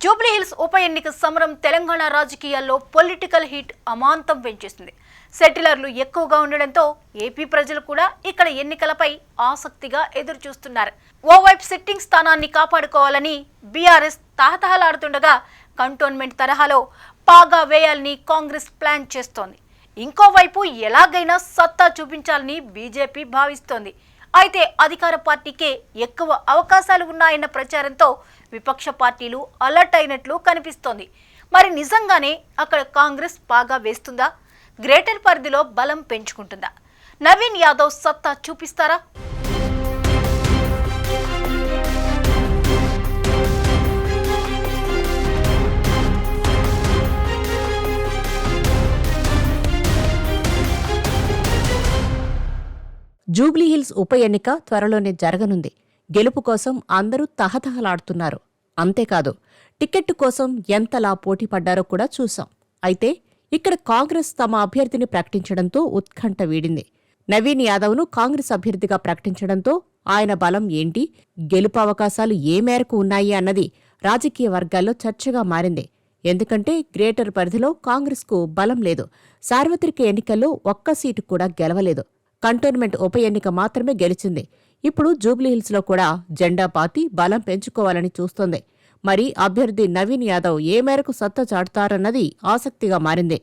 జూబ్లీహిల్స్ ఉప ఎన్నిక సమరం తెలంగాణ రాజకీయాల్లో పొలిటికల్ హీట్ అమాంతం పెంచేసింది. సెటిలర్లు ఎక్కువగా ఉండడంతో ఏపీ ప్రజలు కూడా ఇక్కడ ఎన్నికలపై ఆసక్తిగా ఎదురు చూస్తున్నారు. ఓవైపు సిట్టింగ్ స్థానాన్ని కాపాడుకోవాలని బీఆర్ఎస్ తహతహలాడుతుండగా కంటోన్మెంట్ తరహాలో పాగా వేయాలని కాంగ్రెస్ ప్లాన్ చేస్తోంది. ఇంకోవైపు ఎలాగైనా సత్తా చూపించాలని బీజేపీ భావిస్తోంది. అయితే అధికార పార్టీకే ఎక్కువ అవకాశాలు ఉన్నాయన్న ప్రచారంతో విపక్ష పార్టీలు అలర్ట్ అయినట్లు కనిపిస్తోంది. మరి నిజంగానే అక్కడ కాంగ్రెస్ పాగా వేస్తుందా? గ్రేటర్ పరిధిలో బలం పెంచుకుంటుందా? నవీన్ యాదవ్ సత్తా చూపిస్తారా? జూబ్లీహిల్స్ ఉప ఎన్నిక త్వరలోనే జరగనుంది. గెలుపు కోసం అందరూ తహతహలాడుతున్నారు. అంతేకాదు, టికెట్టు కోసం ఎంతలా పోటీపడ్డారో కూడా చూశాం. అయితే ఇక్కడ కాంగ్రెస్ తమ అభ్యర్థిని ప్రకటించడంతో ఉత్కంఠ వీడింది. నవీన్ యాదవ్ను కాంగ్రెస్ అభ్యర్థిగా ప్రకటించడంతో ఆయన బలం ఏంటి, గెలుపు అవకాశాలు ఏ మేరకు ఉన్నాయి అన్నది రాజకీయ వర్గాల్లో చర్చగా మారింది. ఎందుకంటే గ్రేటర్ పరిధిలో కాంగ్రెస్కు బలం లేదు. సార్వత్రిక ఎన్నికల్లో ఒక్క సీటు కూడా గెలవలేదు. కంటోన్మెంట్ ఉప ఎన్నిక మాత్రమే గెలిచింది. ఇప్పుడు జూబ్లీహిల్స్లో కూడా జెండా పాతి బలం పెంచుకోవాలని చూస్తోంది. మరి అభ్యర్థి నవీన్ యాదవ్ ఏ మేరకు సత్తా చాటుతారన్నది ఆసక్తిగా మారింది.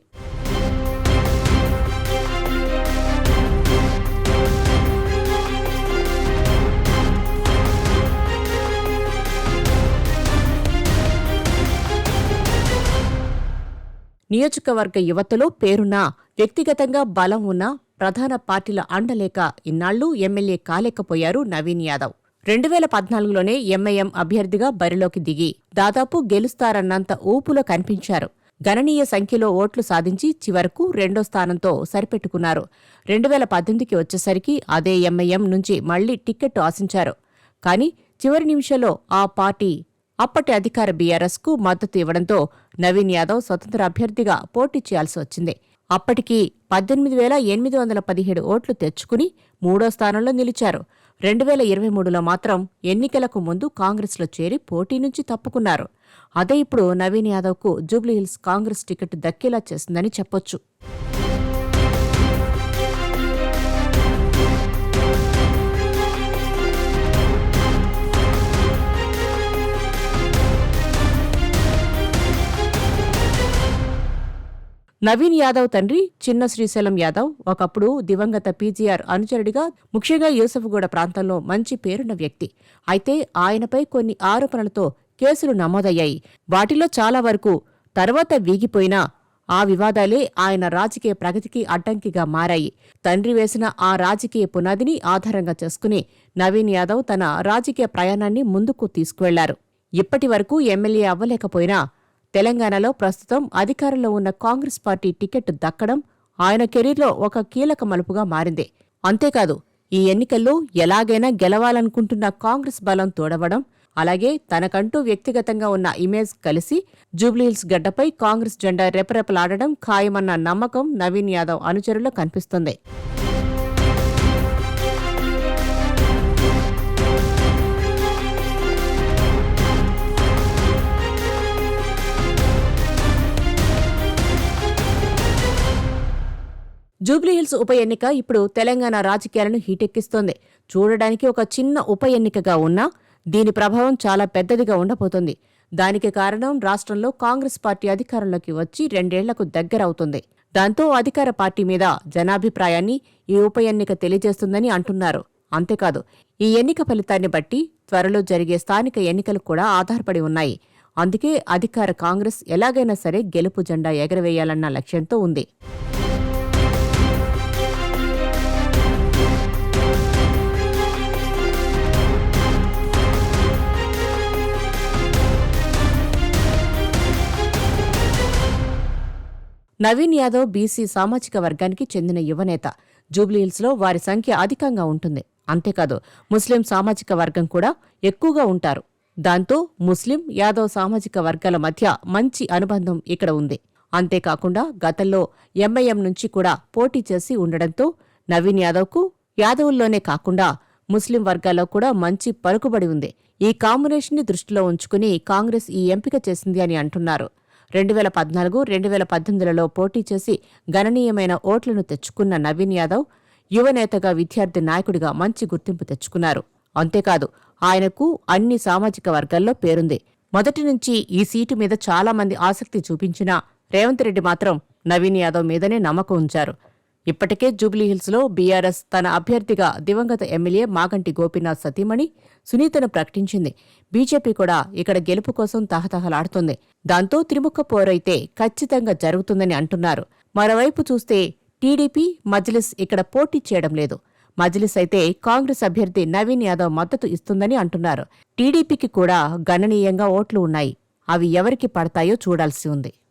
నియోజకవర్గ యువతలో పేరున్నా, వ్యక్తిగతంగా బలం ఉన్న ప్రధాన పార్టీల అండలేక ఇన్నాళ్లూ ఎమ్మెల్యే కాలేకపోయారు నవీన్ యాదవ్. 2014లోనే ఎంఐఎం అభ్యర్థిగా బరిలోకి దిగి దాదాపు గెలుస్తారన్నంత ఊపులో కనిపించారు. గణనీయ సంఖ్యలో ఓట్లు సాధించి చివరకు రెండో స్థానంతో సరిపెట్టుకున్నారు. 2018కి వచ్చేసరికి అదే ఎంఐఎం నుంచి మళ్లీ టిక్కెట్టు ఆశించారు. కానీ చివరి నిమిషంలో ఆ పార్టీ అప్పటి అధికార బీఆర్ఎస్కు మద్దతు ఇవ్వడంతో నవీన్ యాదవ్ స్వతంత్ర అభ్యర్థిగా పోటీ చేయాల్సి వచ్చింది. అప్పటికి 18,817 ఓట్లు తెచ్చుకుని మూడో స్థానంలో నిలిచారు. 2023లో మాత్రం ఎన్నికలకు ముందు కాంగ్రెస్లో చేరి పోటీ నుంచి తప్పుకున్నారు. అదే ఇప్పుడు నవీన్ యాదవ్కు జూబ్లీహిల్స్ కాంగ్రెస్ టికెట్ దక్కేలా చేసిందని చెప్పొచ్చు. నవీన్ యాదవ్ తండ్రి చిన్న శ్రీశైలం యాదవ్ ఒకప్పుడు దివంగత పీజీఆర్ అనుచరుడిగా, ముఖ్యంగా యూసఫ్గూడ ప్రాంతంలో మంచి పేరున్న వ్యక్తి. అయితే ఆయనపై కొన్ని ఆరోపణలతో కేసులు నమోదయ్యాయి. వాటిలో చాలా వరకు తర్వాత వీగిపోయినా ఆ వివాదాలే ఆయన రాజకీయ ప్రగతికి అడ్డంకిగా మారాయి. తండ్రి వేసిన ఆ రాజకీయ పునాదిని ఆధారంగా చేసుకుని నవీన్ యాదవ్ తన రాజకీయ ప్రయాణాన్ని ముందుకు తీసుకువెళ్లారు. ఇప్పటి వరకు ఎమ్మెల్యే అవ్వలేకపోయినా తెలంగాణలో ప్రస్తుతం అధికారంలో ఉన్న కాంగ్రెస్ పార్టీ టికెట్ దక్కడం ఆయన కెరీర్లో ఒక కీలక మలుపుగా మారింది. అంతేకాదు, ఈ ఎన్నికల్లో ఎలాగైనా గెలవాలనుకుంటున్న కాంగ్రెస్ బలం తోడవడం, అలాగే తనకంటూ వ్యక్తిగతంగా ఉన్న ఇమేజ్ కలిసి జూబ్లీహిల్స్ గడ్డపై కాంగ్రెస్ జెండా రెపరెపలాడడం ఖాయమన్న నమ్మకం నవీన్ యాదవ్ అనుచరుల్లో కనిపిస్తుంది. జూబ్లీహిల్స్ ఉప ఎన్నిక ఇప్పుడు తెలంగాణ రాజకీయాలను హీటెక్కిస్తోంది. చూడడానికి ఒక చిన్న ఉప ఎన్నికగా ఉన్నా దీని ప్రభావం చాలా పెద్దదిగా ఉండబోతోంది. దానికి కారణం రాష్ట్రంలో కాంగ్రెస్ పార్టీ అధికారంలోకి వచ్చి 2 ఏళ్లకు దగ్గరవుతుంది. దాంతో అధికార పార్టీ మీద జనాభిప్రాయాన్ని ఈ ఉప ఎన్నిక తెలియజేస్తుందని అంటున్నారు. అంతేకాదు, ఈ ఎన్నిక ఫలితాన్ని బట్టి త్వరలో జరిగే స్థానిక ఎన్నికలు కూడా ఆధారపడి ఉన్నాయి. అందుకే అధికార కాంగ్రెస్ ఎలాగైనా సరే గెలుపు జెండా ఎగరవేయాలన్న లక్ష్యంతో ఉంది. నవీన్ యాదవ్ బీసీ సామాజిక వర్గానికి చెందిన యువనేత. జూబ్లీహిల్స్లో వారి సంఖ్య అధికంగా ఉంటుంది. అంతేకాదు, ముస్లిం సామాజిక వర్గం కూడా ఎక్కువగా ఉంటారు. దాంతో ముస్లిం, యాదవ్ సామాజిక వర్గాల మధ్య మంచి అనుబంధం ఇక్కడ ఉంది. అంతేకాకుండా గతంలో ఎంఐఎం నుంచి కూడా పోటీ చేసి ఉండడంతో నవీన్ యాదవ్కు యాదవుల్లోనే కాకుండా ముస్లిం వర్గాల్లో కూడా మంచి పలుకుబడి ఉంది. ఈ కాంబినేషన్ని దృష్టిలో ఉంచుకుని కాంగ్రెస్ ఈ ఎంపిక చేసింది అని అంటున్నారు. 2014, 2018లలో పోటీ చేసి గణనీయమైన ఓట్లను తెచ్చుకున్న నవీన్ యాదవ్ యువనేతగా, విద్యార్థి నాయకుడిగా మంచి గుర్తింపు తెచ్చుకున్నారు. అంతేకాదు, ఆయనకు అన్ని సామాజిక వర్గాల్లో పేరుంది. మొదటి నుంచి ఈ సీటు మీద చాలా మంది ఆసక్తి చూపించినా రేవంత్ రెడ్డి మాత్రం నవీన్ యాదవ్ మీదనే నమ్మకం ఉంచారు. ఇప్పటికే జూబ్లీహిల్స్లో బీఆర్ఎస్ తన అభ్యర్థిగా దివంగత ఎమ్మెల్యే మాగంటి గోపీనాథ్ సతీమణి సునీతను ప్రకటించింది. బీజేపీ కూడా ఇక్కడ గెలుపు కోసం తహతహలాడుతోంది. దాంతో త్రిముఖ పోరైతే ఖచ్చితంగా జరుగుతుందని అంటున్నారు. మరోవైపు చూస్తే టీడీపీ, మజ్లిస్ ఇక్కడ పోటీ చేయడం లేదు. మజ్లిస్ అయితే కాంగ్రెస్ అభ్యర్థి నవీన్ యాదవ్ మద్దతు ఇస్తుందని అంటున్నారు. టీడీపీకి కూడా గణనీయంగా ఓట్లు ఉన్నాయి. అవి ఎవరికి పడతాయో చూడాల్సి ఉంది.